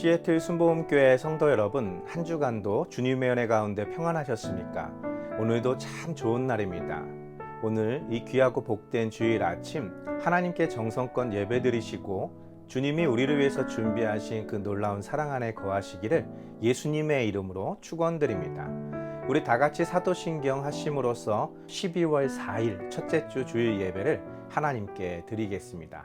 시애틀 순복음교회 성도 여러분, 한 주간도 주님의 은혜 가운데 평안하셨습니까? 오늘도 참 좋은 날입니다. 오늘 이 귀하고 복된 주일 아침 하나님께 정성껏 예배드리시고 주님이 우리를 위해서 준비하신 그 놀라운 사랑 안에 거하시기를 예수님의 이름으로 축원드립니다. 우리 다 같이 사도신경 하심으로써 12월 4일 첫째 주 주일 예배를 하나님께 드리겠습니다.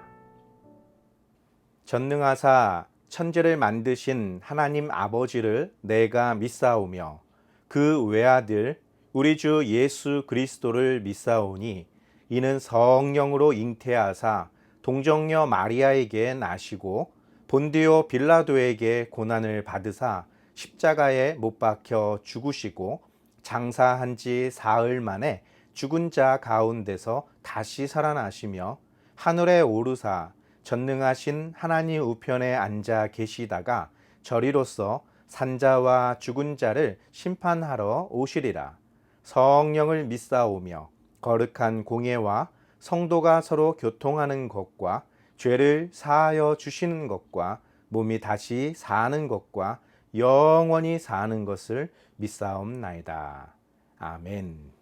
전능하사 천지를 만드신 하나님 아버지를 내가 믿사오며 그 외아들 우리 주 예수 그리스도를 믿사오니 이는 성령으로 잉태하사 동정녀 마리아에게 나시고 본디오 빌라도에게 고난을 받으사 십자가에 못 박혀 죽으시고 장사한 지 사흘 만에 죽은 자 가운데서 다시 살아나시며 하늘에 오르사 전능하신 하나님 우편에 앉아 계시다가 저리로서 산자와 죽은 자를 심판하러 오시리라. 성령을 믿사오며 거룩한 공예와 성도가 서로 교통하는 것과 죄를 사하여 주시는 것과 몸이 다시 사는 것과 영원히 사는 것을 믿사옵나이다. 아멘.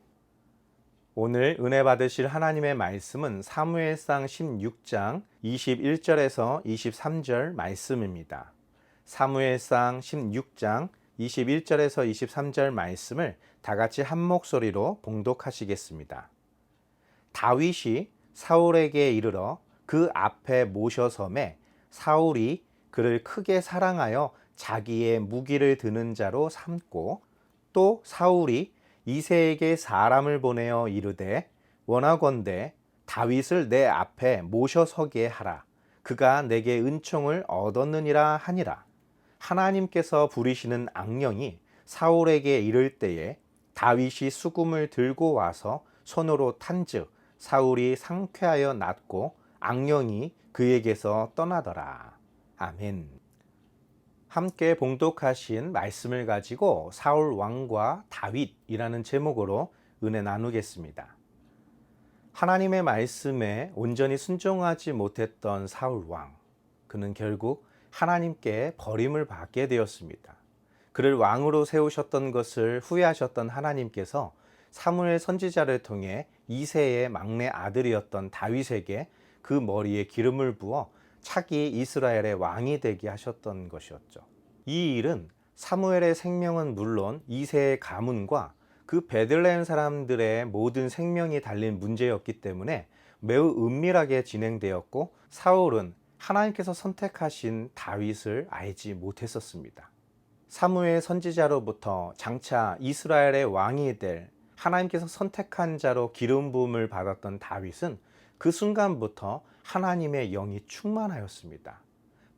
오늘 은혜 받으실 하나님의 말씀은 사무엘상 16장 21절에서 23절 말씀입니다. 사무엘상 16장 21절에서 23절 말씀을 다 같이 한 목소리로 봉독하시겠습니다. 다윗이 사울에게 이르러 그 앞에 모셔섬에 사울이 그를 크게 사랑하여 자기의 무기를 드는 자로 삼고 또 사울이 이새에게 사람을 보내어 이르되 원하건대 다윗을 내 앞에 모셔서게 하라. 그가 내게 은총을 얻었느니라 하니라. 하나님께서 부리시는 악령이 사울에게 이를 때에 다윗이 수금을 들고 와서 손으로 탄즉 사울이 상쾌하여 낫고 악령이 그에게서 떠나더라. 아멘. 함께 봉독하신 말씀을 가지고 사울 왕과 다윗이라는 제목으로 은혜 나누겠습니다. 하나님의 말씀에 온전히 순종하지 못했던 사울 왕, 그는 결국 하나님께 버림을 받게 되었습니다. 그를 왕으로 세우셨던 것을 후회하셨던 하나님께서 사무엘 선지자를 통해 이새의 막내 아들이었던 다윗에게 그 머리에 기름을 부어 차기 이스라엘의 왕이 되게 하셨던 것이었죠. 이 일은 사무엘의 생명은 물론 이새의 가문과 그 베들레헴 사람들의 모든 생명이 달린 문제였기 때문에 매우 은밀하게 진행되었고 사울은 하나님께서 선택하신 다윗을 알지 못했었습니다. 사무엘 선지자로부터 장차 이스라엘의 왕이 될 하나님께서 선택한 자로 기름 부음을 받았던 다윗은 그 순간부터 하나님의 영이 충만하였습니다.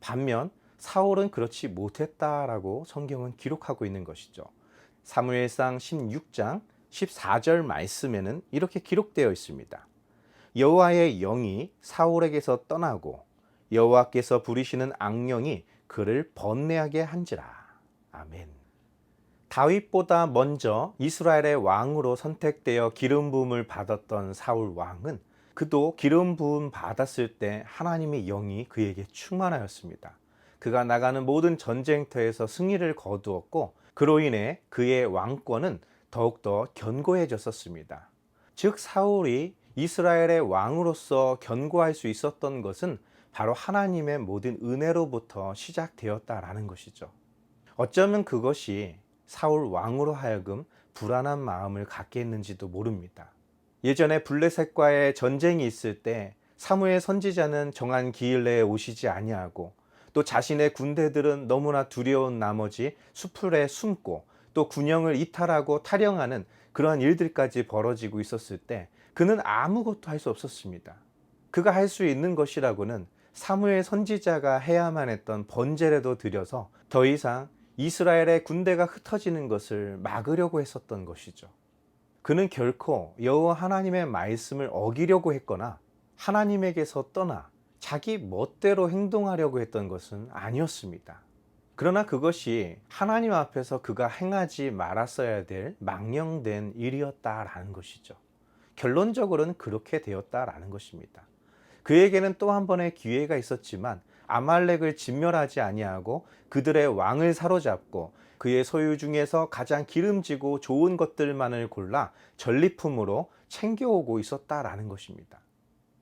반면 사울은 그렇지 못했다라고 성경은 기록하고 있는 것이죠. 사무엘상 16장 14절 말씀에는 이렇게 기록되어 있습니다. 여호와의 영이 사울에게서 떠나고 여호와께서 부리시는 악령이 그를 번뇌하게 한지라. 아멘. 다윗보다 먼저 이스라엘의 왕으로 선택되어 기름 부음을 받았던 사울 왕은 그도 기름 부음 받았을 때 하나님의 영이 그에게 충만하였습니다. 그가 나가는 모든 전쟁터에서 승리를 거두었고 그로 인해 그의 왕권은 더욱더 견고해졌었습니다. 즉 사울이 이스라엘의 왕으로서 견고할 수 있었던 것은 바로 하나님의 모든 은혜로부터 시작되었다라는 것이죠. 어쩌면 그것이 사울 왕으로 하여금 불안한 마음을 갖게 했는지도 모릅니다. 예전에 블레셋과의 전쟁이 있을 때 사무엘 선지자는 정한 기일 내에 오시지 아니하고 또 자신의 군대들은 너무나 두려운 나머지 수풀에 숨고 또 군영을 이탈하고 탈영하는 그러한 일들까지 벌어지고 있었을 때 그는 아무것도 할 수 없었습니다. 그가 할 수 있는 것이라고는 사무엘 선지자가 해야만 했던 번제라도 드려서 더 이상 이스라엘의 군대가 흩어지는 것을 막으려고 했었던 것이죠. 그는 결코 여호와 하나님의 말씀을 어기려고 했거나 하나님에게서 떠나 자기 멋대로 행동하려고 했던 것은 아니었습니다. 그러나 그것이 하나님 앞에서 그가 행하지 말았어야 될 망령된 일이었다라는 것이죠. 결론적으로는 그렇게 되었다라는 것입니다. 그에게는 또 한 번의 기회가 있었지만 아말렉을 진멸하지 아니하고 그들의 왕을 사로잡고 그의 소유 중에서 가장 기름지고 좋은 것들만을 골라 전리품으로 챙겨오고 있었다라는 것입니다.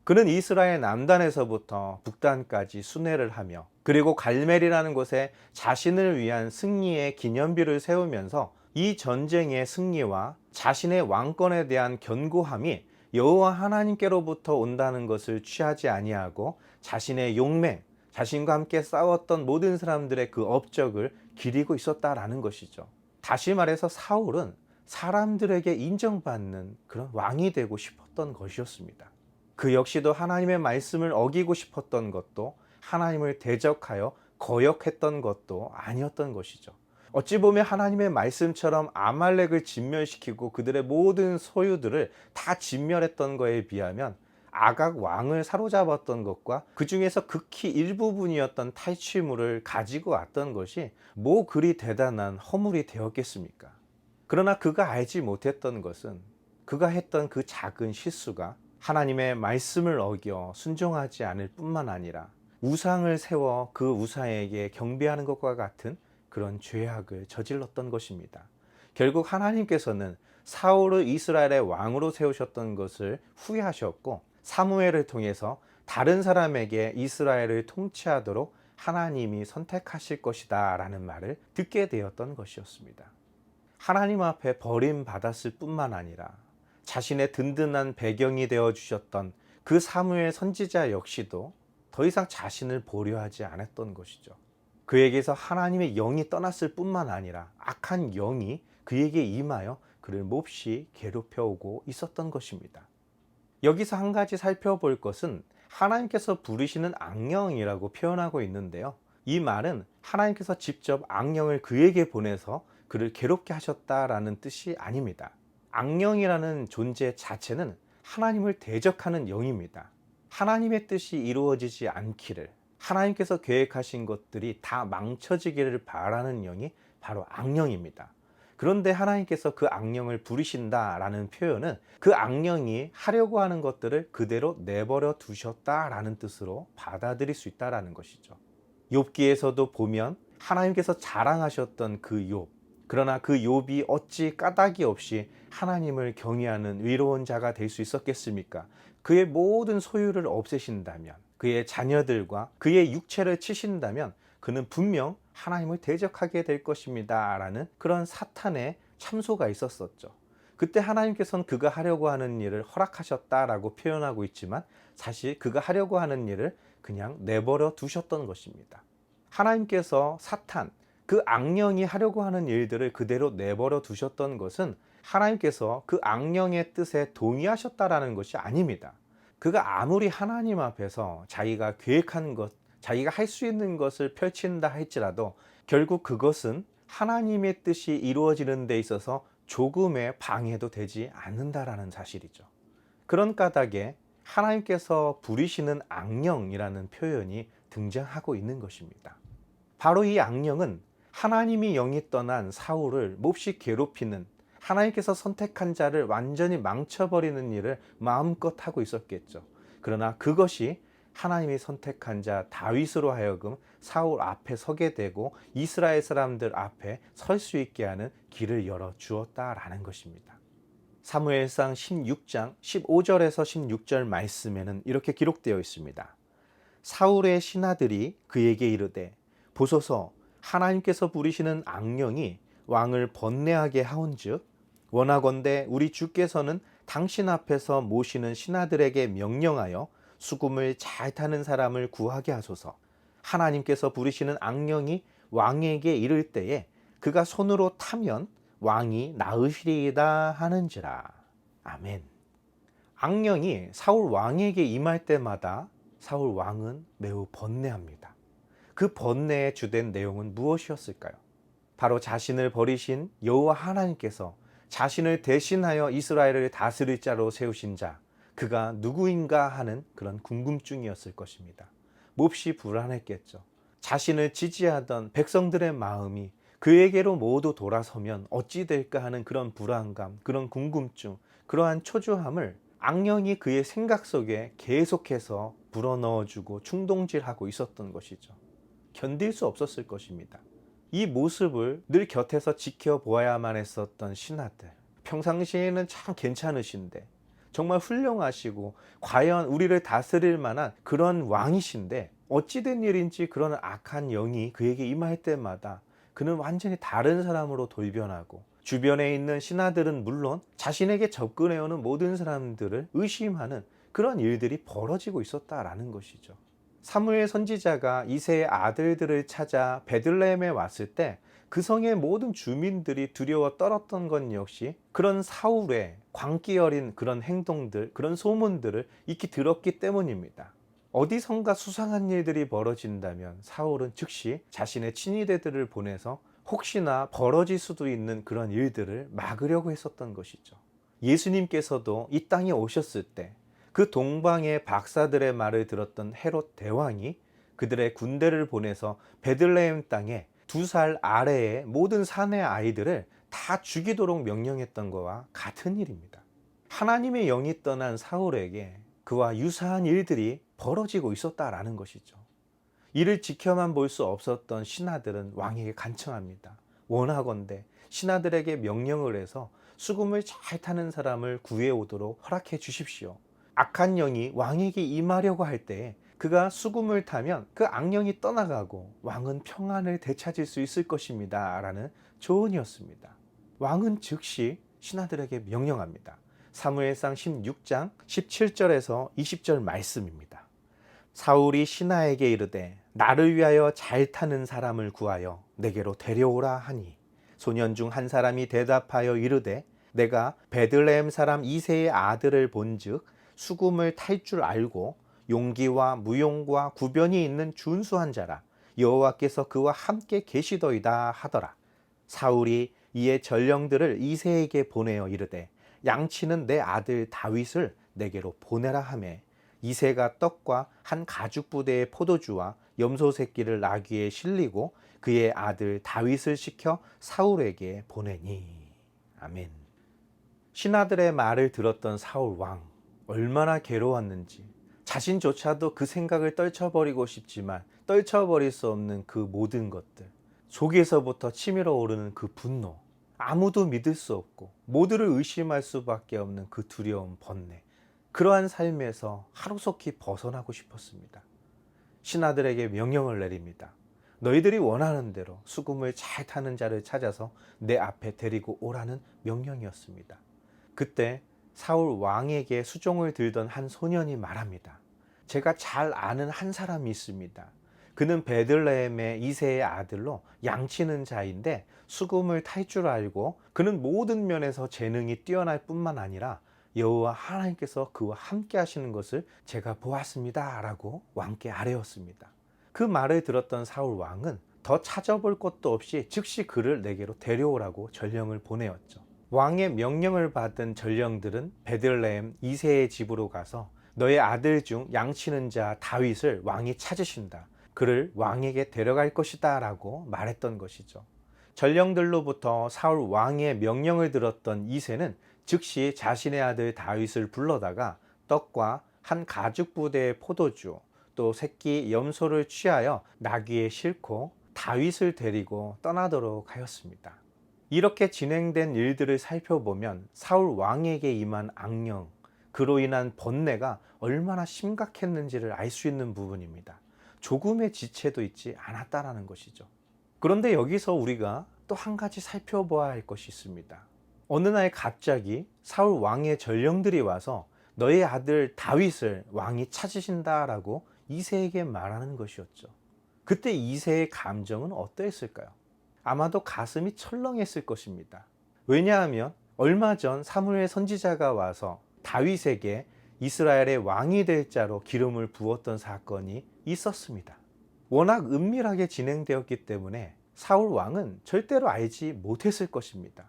그는 이스라엘 남단에서부터 북단까지 순회를 하며 그리고 갈멜이라는 곳에 자신을 위한 승리의 기념비를 세우면서 이 전쟁의 승리와 자신의 왕권에 대한 견고함이 여호와 하나님께로부터 온다는 것을 취하지 아니하고 자신의 용맹, 자신과 함께 싸웠던 모든 사람들의 그 업적을 기리고 있었다라는 것이죠. 다시 말해서 사울은 사람들에게 인정받는 그런 왕이 되고 싶었던 것이었습니다. 그 역시도 하나님의 말씀을 어기고 싶었던 것도 하나님을 대적하여 거역했던 것도 아니었던 것이죠. 어찌 보면 하나님의 말씀처럼 아말렉을 진멸시키고 그들의 모든 소유들을 다 진멸했던 것에 비하면 아각 왕을 사로잡았던 것과 그 중에서 극히 일부분이었던 탈취물을 가지고 왔던 것이 뭐 그리 대단한 허물이 되었겠습니까? 그러나 그가 알지 못했던 것은 그가 했던 그 작은 실수가 하나님의 말씀을 어겨 순종하지 않을 뿐만 아니라 우상을 세워 그 우상에게 경배하는 것과 같은 그런 죄악을 저질렀던 것입니다. 결국 하나님께서는 사울을 이스라엘의 왕으로 세우셨던 것을 후회하셨고 사무엘을 통해서 다른 사람에게 이스라엘을 통치하도록 하나님이 선택하실 것이다 라는 말을 듣게 되었던 것이었습니다. 하나님 앞에 버림받았을 뿐만 아니라 자신의 든든한 배경이 되어주셨던 그 사무엘 선지자 역시도 더 이상 자신을 보려하지 않았던 것이죠. 그에게서 하나님의 영이 떠났을 뿐만 아니라 악한 영이 그에게 임하여 그를 몹시 괴롭혀오고 있었던 것입니다. 여기서 한 가지 살펴볼 것은 하나님께서 부르시는 악령이라고 표현하고 있는데요. 이 말은 하나님께서 직접 악령을 그에게 보내서 그를 괴롭게 하셨다라는 뜻이 아닙니다. 악령이라는 존재 자체는 하나님을 대적하는 영입니다. 하나님의 뜻이 이루어지지 않기를, 하나님께서 계획하신 것들이 다 망쳐지기를 바라는 영이 바로 악령입니다. 그런데 하나님께서 그 악령을 부리신다라는 표현은 그 악령이 하려고 하는 것들을 그대로 내버려 두셨다라는 뜻으로 받아들일 수 있다라는 것이죠. 욥기에서도 보면 하나님께서 자랑하셨던 그 욥, 그러나 그 욥이 어찌 까닭이 없이 하나님을 경외하는 의로운 자가 될 수 있었겠습니까? 그의 모든 소유를 없애신다면, 그의 자녀들과 그의 육체를 치신다면 그는 분명 하나님을 대적하게 될 것입니다 라는 그런 사탄의 참소가 있었었죠. 그때 하나님께서는 그가 하려고 하는 일을 허락하셨다라고 표현하고 있지만 사실 그가 하려고 하는 일을 그냥 내버려 두셨던 것입니다. 하나님께서 사탄, 그 악령이 하려고 하는 일들을 그대로 내버려 두셨던 것은 하나님께서 그 악령의 뜻에 동의하셨다라는 것이 아닙니다. 그가 아무리 하나님 앞에서 자기가 계획한 것, 자기가 할 수 있는 것을 펼친다 할지라도 결국 그것은 하나님의 뜻이 이루어지는 데 있어서 조금의 방해도 되지 않는다라는 사실이죠. 그런 까닭에 하나님께서 부리시는 악령이라는 표현이 등장하고 있는 것입니다. 바로 이 악령은 하나님이 영이 떠난 사울을 몹시 괴롭히는, 하나님께서 선택한 자를 완전히 망쳐버리는 일을 마음껏 하고 있었겠죠. 그러나 그것이 하나님이 선택한 자 다윗으로 하여금 사울 앞에 서게 되고 이스라엘 사람들 앞에 설 수 있게 하는 길을 열어 주었다라는 것입니다. 사무엘상 16장 15절에서 16절 말씀에는 이렇게 기록되어 있습니다. 사울의 신하들이 그에게 이르되 보소서, 하나님께서 부리시는 악령이 왕을 번뇌하게 하온즉 원하건대 우리 주께서는 당신 앞에서 모시는 신하들에게 명령하여 수금을 잘 타는 사람을 구하게 하소서. 하나님께서 부리시는 악령이 왕에게 이를 때에 그가 손으로 타면 왕이 나으시리이다 하는지라. 아멘. 악령이 사울 왕에게 임할 때마다 사울 왕은 매우 번뇌합니다. 그 번뇌의 주된 내용은 무엇이었을까요? 바로 자신을 버리신 여호와 하나님께서 자신을 대신하여 이스라엘을 다스릴 자로 세우신 자, 그가 누구인가 하는 그런 궁금증이었을 것입니다. 몹시 불안했겠죠. 자신을 지지하던 백성들의 마음이 그에게로 모두 돌아서면 어찌 될까 하는 그런 불안감, 그런 궁금증, 그러한 초조함을 악령이 그의 생각 속에 계속해서 불어넣어주고 충동질하고 있었던 것이죠. 견딜 수 없었을 것입니다. 이 모습을 늘 곁에서 지켜보아야만 했었던 신하들. 평상시에는 참 괜찮으신데, 정말 훌륭하시고 과연 우리를 다스릴 만한 그런 왕이신데, 어찌된 일인지 그런 악한 영이 그에게 임할 때마다 그는 완전히 다른 사람으로 돌변하고, 주변에 있는 신하들은 물론 자신에게 접근해오는 모든 사람들을 의심하는 그런 일들이 벌어지고 있었다라는 것이죠. 사무엘 선지자가 이새의 아들들을 찾아 베들레헴에 왔을 때 그 성의 모든 주민들이 두려워 떨었던 건 역시 그런 사울의 광기 어린 그런 행동들, 그런 소문들을 익히 들었기 때문입니다. 어디선가 수상한 일들이 벌어진다면 사울은 즉시 자신의 친위대들을 보내서 혹시나 벌어질 수도 있는 그런 일들을 막으려고 했었던 것이죠. 예수님께서도 이 땅에 오셨을 때 그 동방의 박사들의 말을 들었던 헤롯 대왕이 그들의 군대를 보내서 베들레헴 땅에 2살 아래의 모든 사내 아이들을 다 죽이도록 명령했던 것과 같은 일입니다. 하나님의 영이 떠난 사울에게 그와 유사한 일들이 벌어지고 있었다라는 것이죠. 이를 지켜만 볼 수 없었던 신하들은 왕에게 간청합니다. 원하건대 신하들에게 명령을 해서 수금을 잘 타는 사람을 구해오도록 허락해 주십시오. 악한 영이 왕에게 임하려고 할 때에 그가 수금을 타면 그 악령이 떠나가고 왕은 평안을 되찾을 수 있을 것입니다. 라는 조언이었습니다. 왕은 즉시 신하들에게 명령합니다. 사무엘상 16장 17절에서 20절 말씀입니다. 사울이 신하에게 이르되 나를 위하여 잘 타는 사람을 구하여 내게로 데려오라 하니, 소년 중 한 사람이 대답하여 이르되 내가 베들레헴 사람 이새의 아들을 본즉 수금을 탈 줄 알고 용기와 무용과 구변이 있는 준수한 자라, 여호와께서 그와 함께 계시더이다 하더라. 사울이 이에 전령들을 이새에게 보내어 이르되 양치는 내 아들 다윗을 내게로 보내라 하매, 이새가 떡과 한 가죽 부대의 포도주와 염소 새끼를 나귀에 실리고 그의 아들 다윗을 시켜 사울에게 보내니. 아멘. 신하들의 말을 들었던 사울 왕, 얼마나 괴로웠는지, 자신조차도 그 생각을 떨쳐버리고 싶지만 떨쳐버릴 수 없는 그 모든 것들, 속에서부터 치밀어 오르는 그 분노, 아무도 믿을 수 없고 모두를 의심할 수밖에 없는 그 두려움, 번뇌, 그러한 삶에서 하루속히 벗어나고 싶었습니다. 신하들에게 명령을 내립니다. 너희들이 원하는 대로 수금을 잘 타는 자를 찾아서 내 앞에 데리고 오라는 명령이었습니다. 그때 사울 왕에게 수종을 들던 한 소년이 말합니다. 제가 잘 아는 한 사람이 있습니다. 그는 베들레헴의 이새의 아들로 양치는 자인데 수금을 탈 줄 알고 그는 모든 면에서 재능이 뛰어날 뿐만 아니라 여호와 하나님께서 그와 함께 하시는 것을 제가 보았습니다. 라고 왕께 아뢰었습니다. 그 말을 들었던 사울 왕은 더 찾아볼 것도 없이 즉시 그를 내게로 데려오라고 전령을 보내었죠. 왕의 명령을 받은 전령들은 베들레헴 이새의 집으로 가서 너의 아들 중 양치는 자 다윗을 왕이 찾으신다. 그를 왕에게 데려갈 것이다 라고 말했던 것이죠. 전령들로부터 사울 왕의 명령을 들었던 이새는 즉시 자신의 아들 다윗을 불러다가 떡과 한 가죽 부대의 포도주, 또 새끼 염소를 취하여 나귀에 싣고 다윗을 데리고 떠나도록 하였습니다. 이렇게 진행된 일들을 살펴보면 사울 왕에게 임한 악령, 그로 인한 번뇌가 얼마나 심각했는지를 알 수 있는 부분입니다. 조금의 지체도 있지 않았다라는 것이죠. 그런데 여기서 우리가 또 한 가지 살펴봐야 할 것이 있습니다. 어느 날 갑자기 사울 왕의 전령들이 와서 너의 아들 다윗을 왕이 찾으신다라고 이새에게 말하는 것이었죠. 그때 이새의 감정은 어떠했을까요? 아마도 가슴이 철렁했을 것입니다. 왜냐하면 얼마 전 사무엘 선지자가 와서 다윗에게 이스라엘의 왕이 될 자로 기름을 부었던 사건이 있었습니다. 워낙 은밀하게 진행되었기 때문에 사울 왕은 절대로 알지 못했을 것입니다.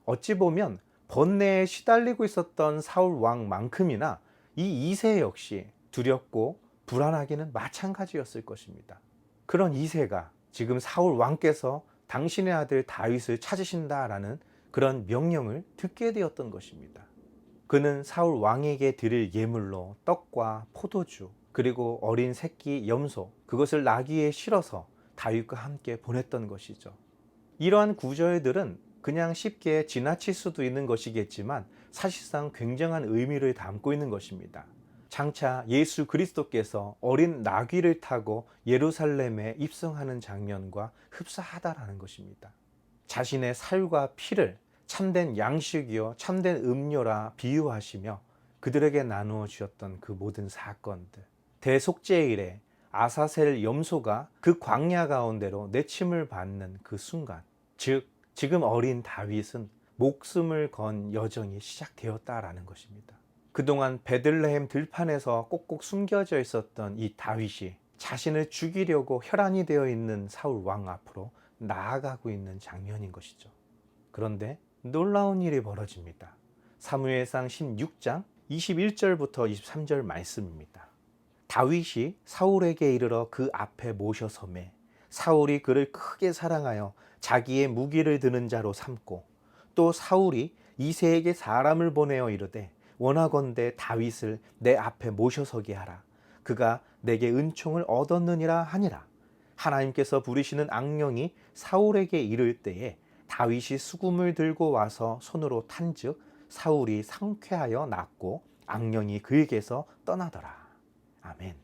어찌 보면 번뇌에 시달리고 있었던 사울 왕만큼이나 이 이새 역시 두렵고 불안하기는 마찬가지였을 것입니다. 그런 이새가 지금 사울 왕께서 당신의 아들 다윗을 찾으신다라는 그런 명령을 듣게 되었던 것입니다. 그는 사울 왕에게 드릴 예물로 떡과 포도주, 그리고 어린 새끼 염소, 그것을 나귀에 실어서 다윗과 함께 보냈던 것이죠. 이러한 구절들은 그냥 쉽게 지나칠 수도 있는 것이겠지만 사실상 굉장한 의미를 담고 있는 것입니다. 장차 예수 그리스도께서 어린 나귀를 타고 예루살렘에 입성하는 장면과 흡사하다라는 것입니다. 자신의 살과 피를 참된 양식이요 참된 음료라 비유하시며 그들에게 나누어 주었던 그 모든 사건들, 대속죄일에 아사셀 염소가 그 광야 가운데로 내침을 받는 그 순간, 즉 지금 어린 다윗은 목숨을 건 여정이 시작되었다라는 것입니다. 그동안 베들레헴 들판에서 꼭꼭 숨겨져 있었던 이 다윗이 자신을 죽이려고 혈안이 되어 있는 사울 왕 앞으로 나아가고 있는 장면인 것이죠. 그런데 놀라운 일이 벌어집니다. 사무엘상 16장 21절부터 23절 말씀입니다. 다윗이 사울에게 이르러 그 앞에 모셔서매 사울이 그를 크게 사랑하여 자기의 무기를 드는 자로 삼고 또 사울이 이새에게 사람을 보내어 이르되 원하건대 다윗을 내 앞에 모셔서게 하라. 그가 내게 은총을 얻었느니라 하니라. 하나님께서 부리시는 악령이 사울에게 이를 때에 다윗이 수금을 들고 와서 손으로 탄즉 사울이 상쾌하여 낫고 악령이 그에게서 떠나더라. 아멘.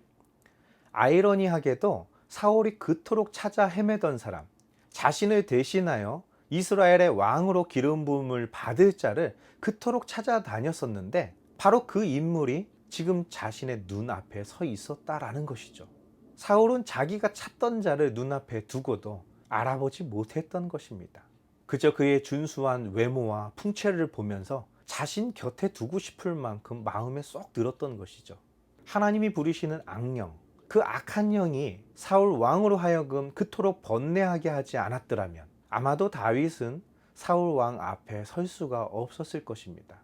아이러니하게도 사울이 그토록 찾아 헤매던 사람, 자신을 대신하여 이스라엘의 왕으로 기름 부음을 받을 자를 그토록 찾아다녔었는데 바로 그 인물이 지금 자신의 눈앞에 서 있었다라는 것이죠. 사울은 자기가 찾던 자를 눈앞에 두고도 알아보지 못했던 것입니다. 그저 그의 준수한 외모와 풍채를 보면서 자신 곁에 두고 싶을 만큼 마음에 쏙 들었던 것이죠. 하나님이 부리시는 악령, 그 악한 영이 사울 왕으로 하여금 그토록 번뇌하게 하지 않았더라면 아마도 다윗은 사울 왕 앞에 설 수가 없었을 것입니다.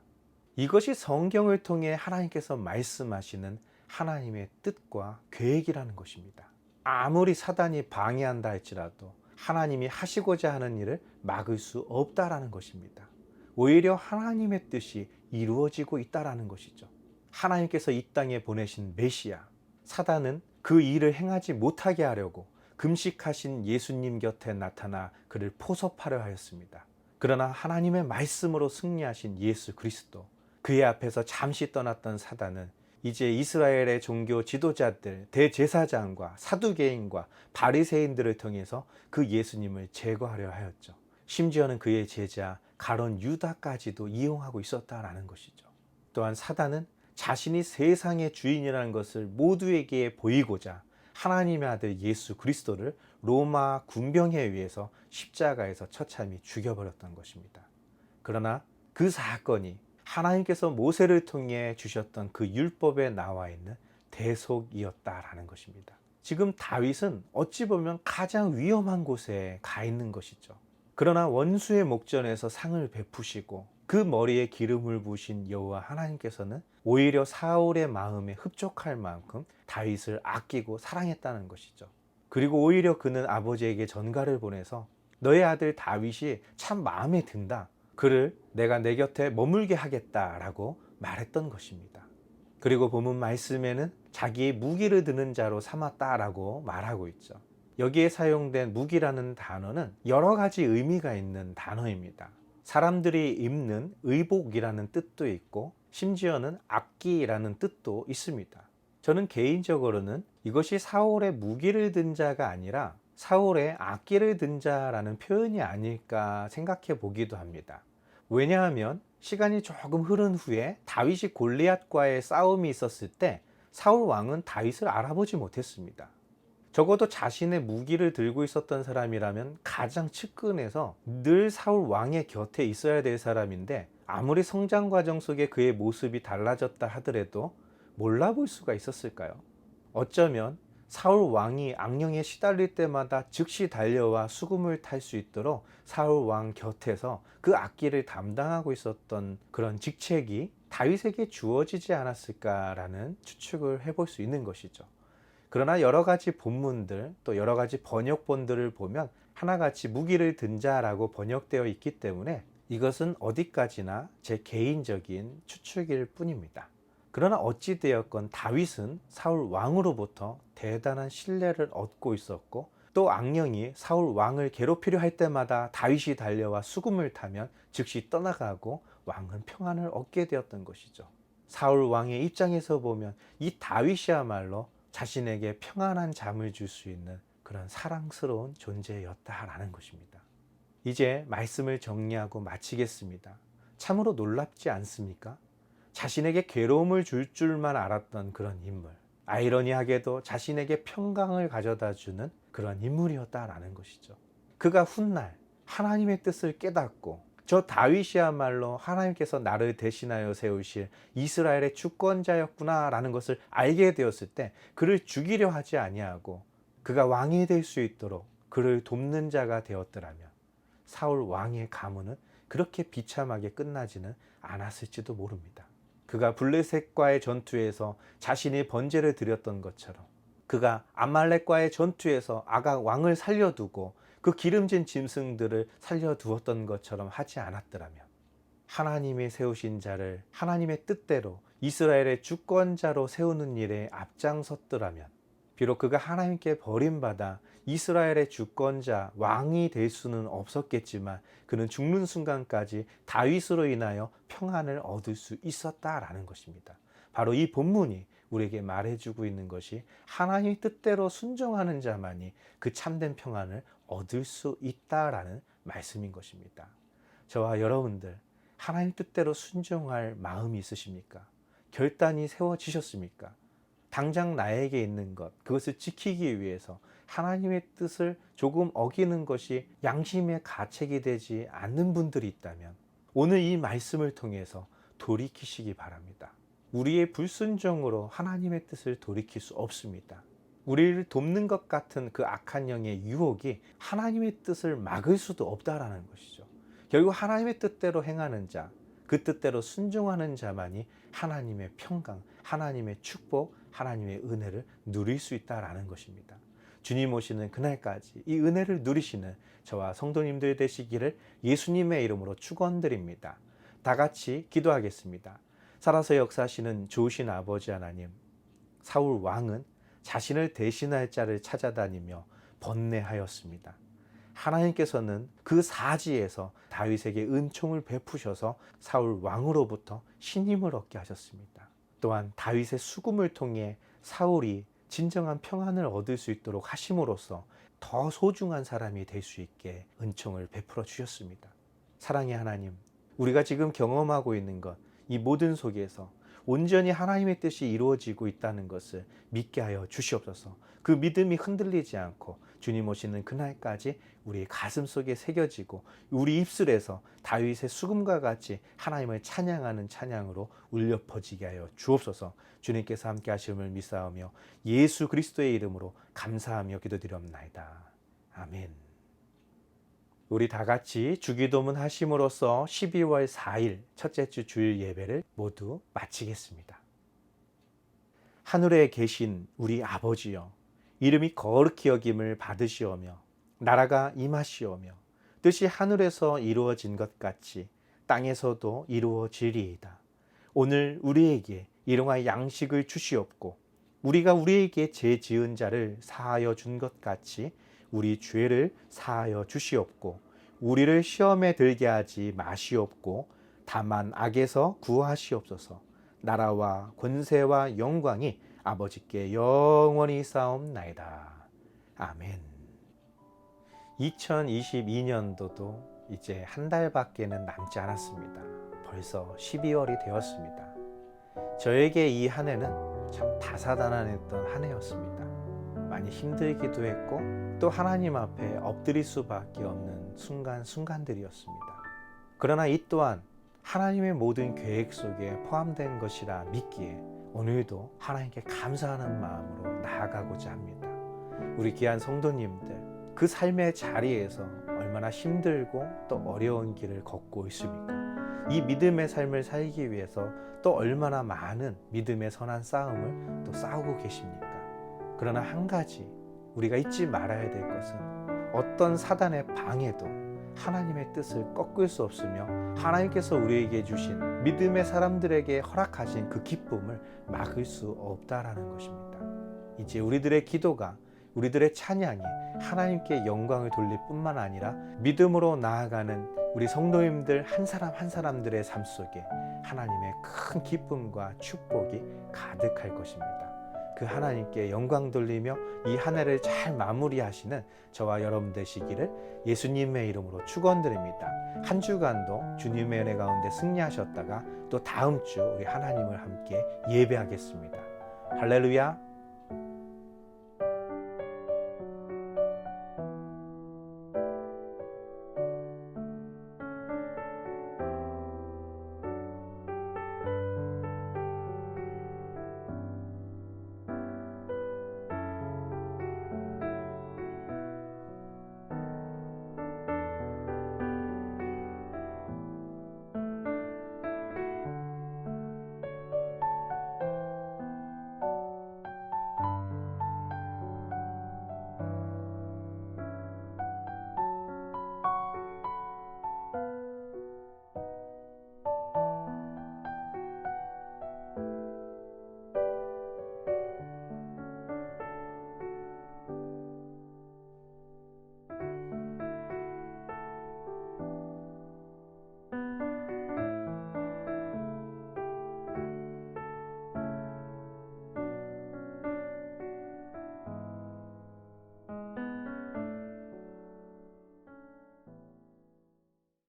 이것이 성경을 통해 하나님께서 말씀하시는 하나님의 뜻과 계획이라는 것입니다. 아무리 사단이 방해한다 할지라도 하나님이 하시고자 하는 일을 막을 수 없다라는 것입니다. 오히려 하나님의 뜻이 이루어지고 있다라는 것이죠. 하나님께서 이 땅에 보내신 메시아, 사단은 그 일을 행하지 못하게 하려고 금식하신 예수님 곁에 나타나 그를 포섭하려 하였습니다. 그러나 하나님의 말씀으로 승리하신 예수 그리스도, 그의 앞에서 잠시 떠났던 사단은 이제 이스라엘의 종교 지도자들, 대제사장과 사두개인과 바리새인들을 통해서 그 예수님을 제거하려 하였죠. 심지어는 그의 제자 가론 유다까지도 이용하고 있었다라는 것이죠. 또한 사단은 자신이 세상의 주인이라는 것을 모두에게 보이고자 하나님의 아들 예수 그리스도를 로마 군병에 의해서 십자가에서 처참히 죽여버렸던 것입니다. 그러나 그 사건이 하나님께서 모세를 통해 주셨던 그 율법에 나와 있는 대속이었다라는 것입니다. 지금 다윗은 어찌 보면 가장 위험한 곳에 가 있는 것이죠. 그러나 원수의 목전에서 상을 베푸시고 그 머리에 기름을 부으신 여호와 하나님께서는 오히려 사울의 마음에 흡족할 만큼 다윗을 아끼고 사랑했다는 것이죠. 그리고 오히려 그는 아버지에게 전가를 보내서 너의 아들 다윗이 참 마음에 든다. 그를 내가 내 곁에 머물게 하겠다라고 말했던 것입니다. 그리고 본문 말씀에는 자기의 무기를 드는 자로 삼았다라고 말하고 있죠. 여기에 사용된 무기라는 단어는 여러 가지 의미가 있는 단어입니다. 사람들이 입는 의복이라는 뜻도 있고 심지어는 악기라는 뜻도 있습니다. 저는 개인적으로는 이것이 사울의 무기를 든 자가 아니라 사울의 악기를 든 자라는 표현이 아닐까 생각해 보기도 합니다. 왜냐하면 시간이 조금 흐른 후에 다윗이 골리앗과의 싸움이 있었을 때 사울 왕은 다윗을 알아보지 못했습니다. 적어도 자신의 무기를 들고 있었던 사람이라면 가장 측근에서 늘 사울 왕의 곁에 있어야 될 사람인데 아무리 성장 과정 속에 그의 모습이 달라졌다 하더라도 몰라볼 수가 있었을까요? 어쩌면 사울 왕이 악령에 시달릴 때마다 즉시 달려와 수금을 탈 수 있도록 사울 왕 곁에서 그 악기를 담당하고 있었던 그런 직책이 다윗에게 주어지지 않았을까라는 추측을 해볼 수 있는 것이죠. 그러나 여러 가지 본문들 또 여러 가지 번역본들을 보면 하나같이 무기를 든 자라고 번역되어 있기 때문에 이것은 어디까지나 제 개인적인 추측일 뿐입니다. 그러나 어찌되었건 다윗은 사울 왕으로부터 대단한 신뢰를 얻고 있었고, 또 악령이 사울 왕을 괴롭히려 할 때마다 다윗이 달려와 수금을 타면 즉시 떠나가고 왕은 평안을 얻게 되었던 것이죠. 사울 왕의 입장에서 보면 이 다윗이야말로 자신에게 평안한 잠을 줄 수 있는 그런 사랑스러운 존재였다라는 것입니다. 이제 말씀을 정리하고 마치겠습니다. 참으로 놀랍지 않습니까? 자신에게 괴로움을 줄 줄만 알았던 그런 인물, 아이러니하게도 자신에게 평강을 가져다 주는 그런 인물이었다라는 것이죠. 그가 훗날 하나님의 뜻을 깨닫고, 저 다윗이야말로 하나님께서 나를 대신하여 세우실 이스라엘의 주권자였구나 라는 것을 알게 되었을 때, 그를 죽이려 하지 아니하고 그가 왕이 될 수 있도록 그를 돕는 자가 되었더라면 사울 왕의 가문은 그렇게 비참하게 끝나지는 않았을지도 모릅니다. 그가 블레셋과의 전투에서 자신이 번제를 드렸던 것처럼, 그가 아말렉과의 전투에서 아각 왕을 살려두고 그 기름진 짐승들을 살려두었던 것처럼 하지 않았더라면, 하나님이 세우신 자를 하나님의 뜻대로 이스라엘의 주권자로 세우는 일에 앞장섰더라면, 비록 그가 하나님께 버림받아 이스라엘의 주권자 왕이 될 수는 없었겠지만, 그는 죽는 순간까지 다윗으로 인하여 평안을 얻을 수 있었다라는 것입니다. 바로 이 본문이 우리에게 말해주고 있는 것이, 하나님의 뜻대로 순종하는 자만이 그 참된 평안을 얻을 수 있다라는 말씀인 것입니다. 저와 여러분들, 하나님 뜻대로 순종할 마음이 있으십니까? 결단이 세워지셨습니까? 당장 나에게 있는 것, 그것을 지키기 위해서 하나님의 뜻을 조금 어기는 것이 양심의 가책이 되지 않는 분들이 있다면, 오늘 이 말씀을 통해서 돌이키시기 바랍니다. 우리의 불순종으로 하나님의 뜻을 돌이킬 수 없습니다. 우리를 돕는 것 같은 그 악한 영의 유혹이 하나님의 뜻을 막을 수도 없다라는 것이죠. 결국 하나님의 뜻대로 행하는 자, 그 뜻대로 순종하는 자만이 하나님의 평강, 하나님의 축복, 하나님의 은혜를 누릴 수 있다라는 것입니다. 주님 오시는 그날까지 이 은혜를 누리시는 저와 성도님들 되시기를 예수님의 이름으로 축원드립니다. 다 같이 기도하겠습니다. 살아서 역사하시는 좋으신 아버지 하나님, 사울 왕은 자신을 대신할 자를 찾아다니며 번뇌하였습니다. 하나님께서는 그 사지에서 다윗에게 은총을 베푸셔서 사울 왕으로부터 신임을 얻게 하셨습니다. 또한 다윗의 수금을 통해 사울이 진정한 평안을 얻을 수 있도록 하심으로써 더 소중한 사람이 될 수 있게 은총을 베풀어 주셨습니다. 사랑의 하나님, 우리가 지금 경험하고 있는 것, 이 모든 속에서 온전히 하나님의 뜻이 이루어지고 있다는 것을 믿게 하여 주시옵소서. 그 믿음이 흔들리지 않고 주님 오시는 그날까지 우리 가슴 속에 새겨지고, 우리 입술에서 다윗의 수금과 같이 하나님을 찬양하는 찬양으로 울려 퍼지게 하여 주옵소서. 주님께서 함께 하심을 믿사오며 예수 그리스도의 이름으로 감사하며 기도드리옵나이다. 아멘. 우리 다 같이 주기도문 하심으로써 12월 4일 첫째 주 주일 예배를 모두 마치겠습니다. 하늘에 계신 우리 아버지여, 이름이 거룩히 여김을 받으시오며 나라가 임하시오며 뜻이 하늘에서 이루어진 것 같이 땅에서도 이루어지리이다. 오늘 우리에게 일용할 양식을 주시옵고, 우리가 우리에게 죄 지은 자를 사하여 준 것 같이 우리 죄를 사하여 주시옵고, 우리를 시험에 들게 하지 마시옵고, 다만 악에서 구하시옵소서. 나라와 권세와 영광이 아버지께 영원히 쌓옵나이다. 아멘. 2022년도도 이제 한 달밖에는 남지 않았습니다. 벌써 12월이 되었습니다. 저에게 이 한 해는 참 다사다난했던 한 해였습니다. 많이 힘들기도 했고, 또 하나님 앞에 엎드릴 수밖에 없는 순간순간들이었습니다. 그러나 이 또한 하나님의 모든 계획 속에 포함된 것이라 믿기에 오늘도 하나님께 감사하는 마음으로 나아가고자 합니다. 우리 귀한 성도님들, 그 삶의 자리에서 얼마나 힘들고 또 어려운 길을 걷고 있습니까? 이 믿음의 삶을 살기 위해서 또 얼마나 많은 믿음의 선한 싸움을 또 싸우고 계십니까? 그러나 한 가지 우리가 잊지 말아야 될 것은, 어떤 사단의 방해도 하나님의 뜻을 꺾을 수 없으며 하나님께서 우리에게 주신 믿음의 사람들에게 허락하신 그 기쁨을 막을 수 없다라는 것입니다. 이제 우리들의 기도가, 우리들의 찬양이 하나님께 영광을 돌릴 뿐만 아니라 믿음으로 나아가는 우리 성도님들 한 사람 한 사람들의 삶 속에 하나님의 큰 기쁨과 축복이 가득할 것입니다. 그 하나님께 영광 돌리며 이 한 해를 잘 마무리하시는 저와 여러분 되시기를 예수님의 이름으로 축원드립니다. 한 주간도 주님의 은혜 가운데 승리하셨다가 또 다음 주 우리 하나님을 함께 예배하겠습니다. 할렐루야.